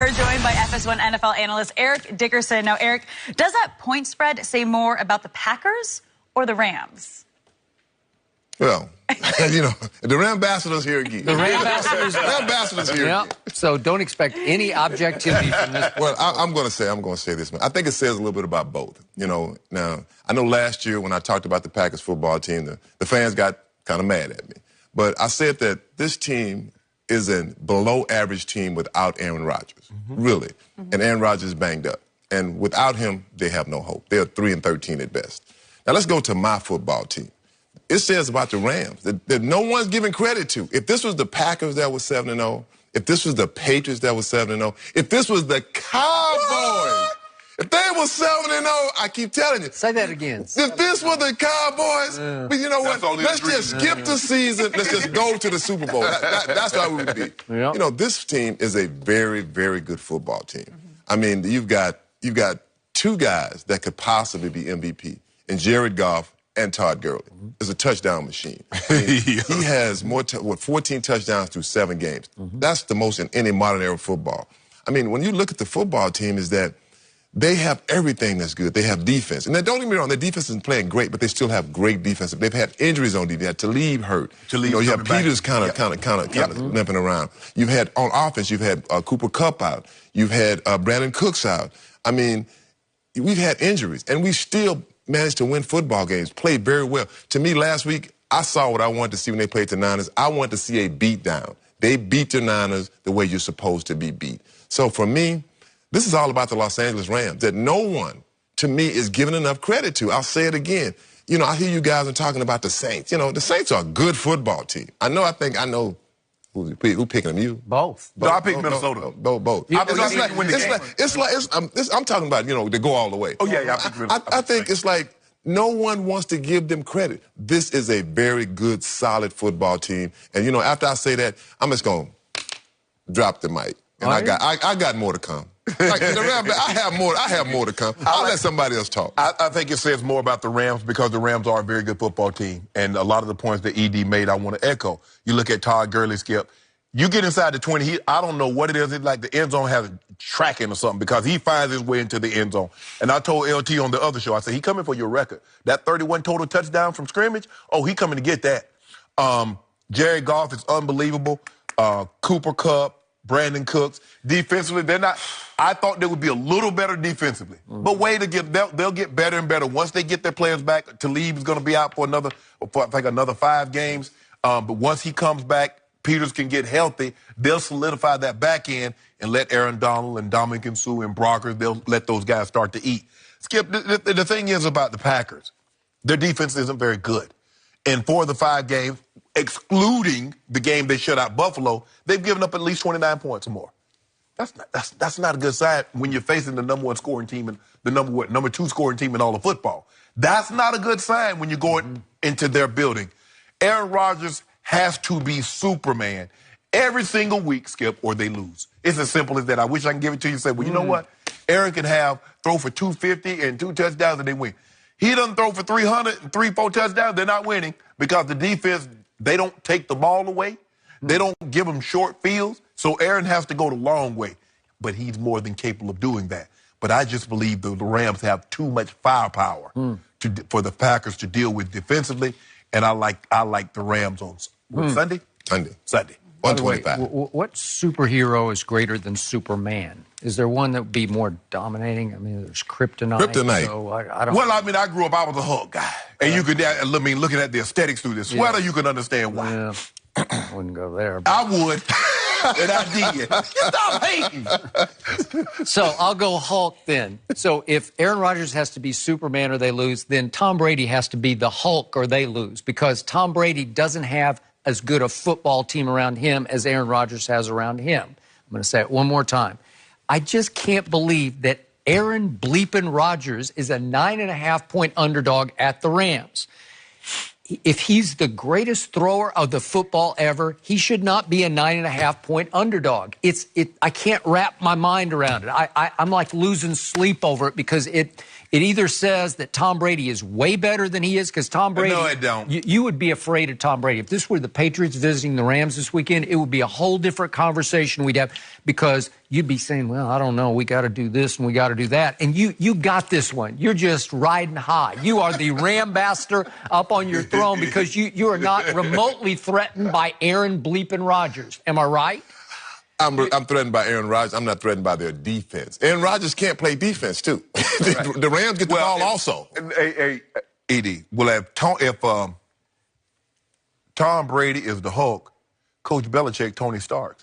We're joined by FS1 NFL analyst Eric Dickerson. Now, Eric, does that point spread say more about the Packers or the Rams? Well, you know, the Rambassadors here again. The Rambassadors here again. So don't expect any objectivity from this. Well, I'm going to say this, man. I think it says a little bit about both. You know, now, I know last year when I talked about the Packers football team, the fans got kind of mad at me. But I said that this team is a below-average team without Aaron Rodgers, really. And Aaron Rodgers is banged up. And without him, they have no hope. They're 3-13 at best. Now, let's go to my football team. It says about the Rams that no one's giving credit to. If this was the Packers that was 7-0, if this was the Patriots that was 7-0, if this was the Cowboys, if they were 7-0, I keep telling you. Say that again. If this were the Cowboys, but you know what? Let's just skip the season. Let's just go to the Super Bowl. That's how we would be. Yep. You know, this team is a very, very good football team. I mean, you've got two guys that could possibly be MVP, and Jared Goff and Todd Gurley is a touchdown machine. I mean, he has 14 touchdowns through 7 games. That's the most in any modern era football. I mean, when you look at the football team, is that they have everything that's good. They have defense. And then, don't get me wrong, their defense isn't playing great, but they still have great defense. They've had injuries on defense. You had Talib hurt. You have Peters kind of limping around. You've had, on offense, you've had Cooper Kupp out. You've had Brandon Cooks out. I mean, we've had injuries, and we still managed to win football games, played very well. To me, last week, I saw what I wanted to see when they played the Niners. I wanted to see a beatdown. They beat the Niners the way you're supposed to be beat. So for me, this is all about the Los Angeles Rams that no one, to me, is giving enough credit to. I'll say it again. You know, I hear you guys are talking about the Saints. You know, the Saints are a good football team. I know who picking them? You? Both. No, I picked Minnesota. Both. I'm talking about, you know, to go all the way. Oh, yeah. I think it's like no one wants to give them credit. This is a very good, solid football team. And, you know, after I say that, I'm just going to drop the mic. And I got more to come. Like the Rams, I have more to come. I'll let somebody else talk. I think it says more about the Rams because the Rams are a very good football team. And a lot of the points that ED made, I want to echo. You look at Todd Gurley, Skip. You get inside the 20, I don't know what it is. It's like the end zone has a tracking or something because he finds his way into the end zone. And I told LT on the other show, I said, he coming for your record. That 31 total touchdown from scrimmage, he coming to get that. Jared Goff is unbelievable. Cooper Kupp, Brandon Cooks. Defensively, they're not. I thought they would be a little better defensively. But they'll get better and better. Once they get their players back, Talib is going to be out for another 5 games. But once he comes back, Peters can get healthy. They'll solidify that back end and let Aaron Donald and Dominican Sue and Brockers, they'll let those guys start to eat. Skip, the thing is about the Packers, their defense isn't very good. And for the 5 games, excluding the game they shut out Buffalo, they've given up at least 29 points or more. That's not a good sign when you're facing the number 1 scoring team and the number 2 scoring team in all of football. That's not a good sign when you're going into their building. Aaron Rodgers has to be Superman every single week, Skip, or they lose. It's as simple as that. I wish I could give it to you and say, well, you know what? Aaron can throw for 250 and 2 touchdowns and they win. He doesn't throw for 300 and 3-4 touchdowns, they're not winning because the defense, they don't take the ball away. They don't give them short fields. So Aaron has to go the long way. But he's more than capable of doing that. But I just believe the Rams have too much firepower for the Packers to deal with defensively. And I like the Rams on Sunday. Sunday. By the way, what superhero is greater than Superman? Is there one that would be more dominating? I mean, there's Kryptonite. So I don't. Well, I mean, I grew up, I was a Hulk guy. And you could, looking at the aesthetics through this sweater, you can understand why. Yeah, I wouldn't go there. But... I would. And I did. Stop hating. So I'll go Hulk then. So if Aaron Rodgers has to be Superman or they lose, then Tom Brady has to be the Hulk or they lose because Tom Brady doesn't have as good a football team around him as Aaron Rodgers has around him. I'm going to say it one more time. I just can't believe that Aaron bleepin' Rodgers is a 9.5-point underdog at the Rams. if he's the greatest thrower of the football ever, he should not be a 9.5-point underdog. I can't wrap my mind around it. I'm like losing sleep over it because it either says that Tom Brady is way better than he is, because Tom Brady... No, it don't. You would be afraid of Tom Brady. If this were the Patriots visiting the Rams this weekend, it would be a whole different conversation we'd have, because you'd be saying, well, I don't know, we got to do this and we got to do that. And you got this one. You're just riding high. You are the Rambaster up on your throne because you are not remotely threatened by Aaron bleeping Rodgers. Am I right? I'm threatened by Aaron Rodgers. I'm not threatened by their defense. Aaron Rodgers can't play defense, too. The Rams get the ball also. Hey, Edie, well, if Tom Brady is the Hulk, Coach Belichick, Tony Stark.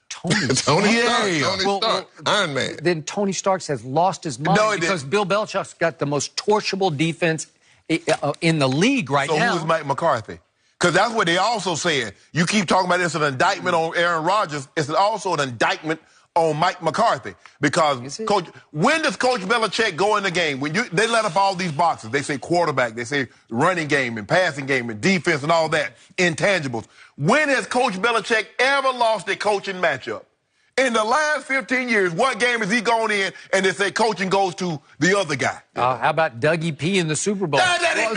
Tony Stark. Iron Man. Then Tony Stark has lost his mind because Bill Belichick's got the most torchable defense in the league right now. So who's Mike McCarthy? Because that's what they also saying. You keep talking about it's an indictment on Aaron Rodgers. It's also an indictment on Mike McCarthy. Because when does Coach Belichick go in the game? When they let up all these boxes, they say quarterback, they say running game and passing game and defense and all that, intangibles. When has Coach Belichick ever lost a coaching matchup? In the last 15 years, what game has he gone in and they say coaching goes to the other guy? How about Dougie P in the Super Bowl?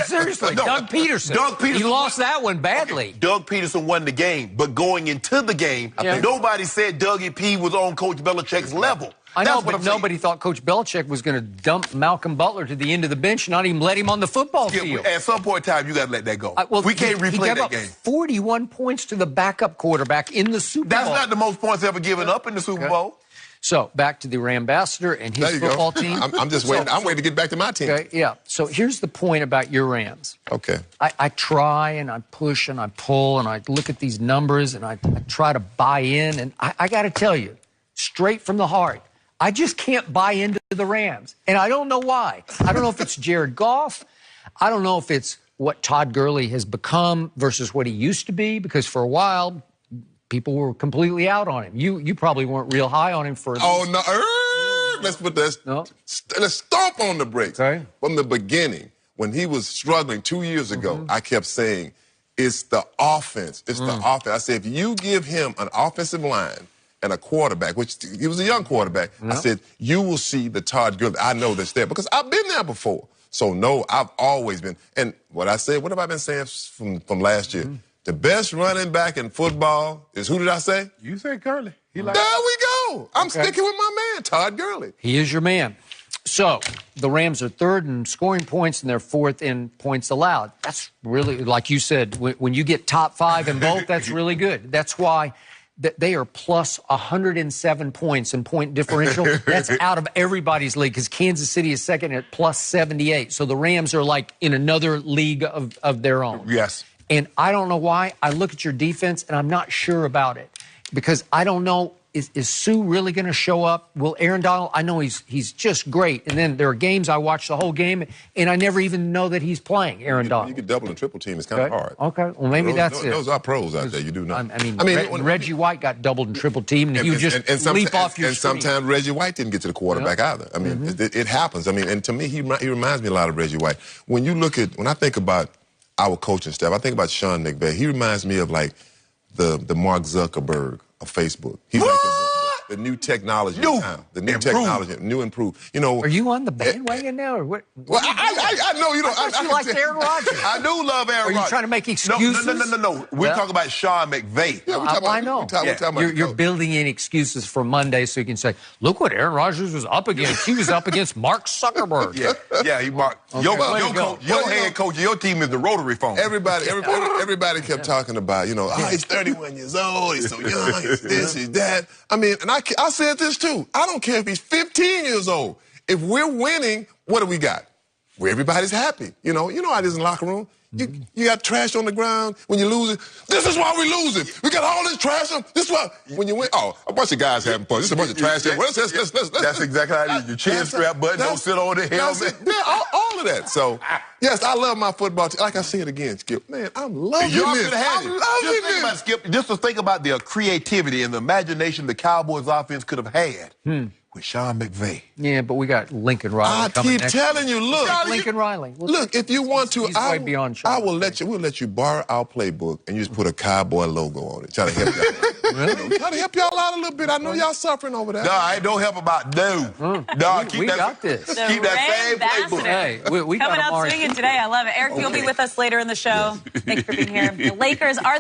Seriously, Doug Peterson. He lost that one badly. Okay, Doug Peterson won the game, but going into the game, nobody said Dougie P was on Coach Belichick's level. I know, but nobody thought Coach Belichick was going to dump Malcolm Butler to the end of the bench and not even let him on the football field. At some point in time, you got to let that go. We can't replay that game. 41 points to the backup quarterback in the Super Bowl. That's not the most points ever given up in the Super Bowl. So, back to the Rambassador and his football team. I'm just waiting. I'm waiting to get back to my team. Okay, yeah. So, here's the point about your Rams. Okay. I try and I push and I pull and I look at these numbers and I try to buy in. And I got to tell you, straight from the heart, I just can't buy into the Rams. And I don't know why. I don't know if it's Jared Goff. I don't know if it's what Todd Gurley has become versus what he used to be, because for a while, people were completely out on him. You probably weren't real high on him for... Oh, no. Let's put this... No. Let's stomp on the brakes. Okay. From the beginning, when he was struggling 2 years ago, I kept saying, it's the offense. It's the offense. I said, if you give him an offensive line and a quarterback, which he was a young quarterback, I said, you will see the Todd Gurley. I know that's there because I've been there before. So, no, I've always been. And what I said, what have I been saying from last year? The best running back in football is, who did I say? You said Gurley. There we go. I'm sticking with my man, Todd Gurley. He is your man. So, the Rams are third in scoring points and they're fourth in points allowed. That's really, like you said, when you get top 5 in both, that's really good. That's why they are plus 107 points in point differential. That's out of everybody's league, because Kansas City is second at plus 78. So the Rams are like in another league of their own. Yes. And I don't know why. I look at your defense, and I'm not sure about it, because I don't know, is Sue really going to show up? Will Aaron Donald? I know he's just great. And then there are games I watch the whole game, and I never even know that he's playing, Aaron Donald. You can double and triple team. It's kind of hard. Okay. Well, maybe that's it. Those are pros out there. You do know. I mean Reggie White got doubled and triple teamed, and he would just leap off your screen. And sometimes Reggie White didn't get to the quarterback either. I mean, it happens. I mean, and to me, he reminds me a lot of Reggie White. When I think about our coaching staff, I think about Sean McVay. He reminds me of like the Mark Zuckerberg of Facebook. He's like the new technology now. The new technology, new improved. You know. Are you on the bandwagon now, or what? Well, I know you don't. I you like Aaron Rodgers. I do love Aaron Rodgers. Are you trying to make excuses? No. We're talking about Sean McVay. Yeah, I know. You're building in excuses for Monday so you can say, look what Aaron Rodgers was up against. He was up against Mark Zuckerberg. He marked. Okay. Your head coach of your team is the rotary phone. Everybody kept talking about, he's 31 years old, he's so young, he's this, he's that. I mean, and I said this too. I don't care if he's 15 years old. If we're winning, what do we got? Where everybody's happy. You know how it is in the locker room. You got trash on the ground when you lose it. This is why we losing. We got all this trash on. This is why when you win. Oh, a bunch of guys having fun. This is a bunch of trash there. That's exactly how it is. Your chin strap button don't sit on the helmet. Yeah, all of that. So, yes, I love my football team. Like I said again, Skip, man, I'm loving this. I'm loving this. Skip, just to think about the creativity and the imagination the Cowboys offense could have had with Sean McVay. Yeah, but we got Lincoln Riley I coming keep next. telling you, look. Lincoln Riley. Look, if you want to, he's way beyond Sean I will let you. We'll let you borrow our playbook and you just put a cowboy logo on it. Try to help y'all. Really? Try to help y'all out a little bit. I know y'all suffering over that. No, I don't help about no. No, we got this. The Keep that same playbook. Hey, we got Coming out Amari. swinging today. I love it. Eric, you'll be with us later in the show. Thank you for being here. The Lakers are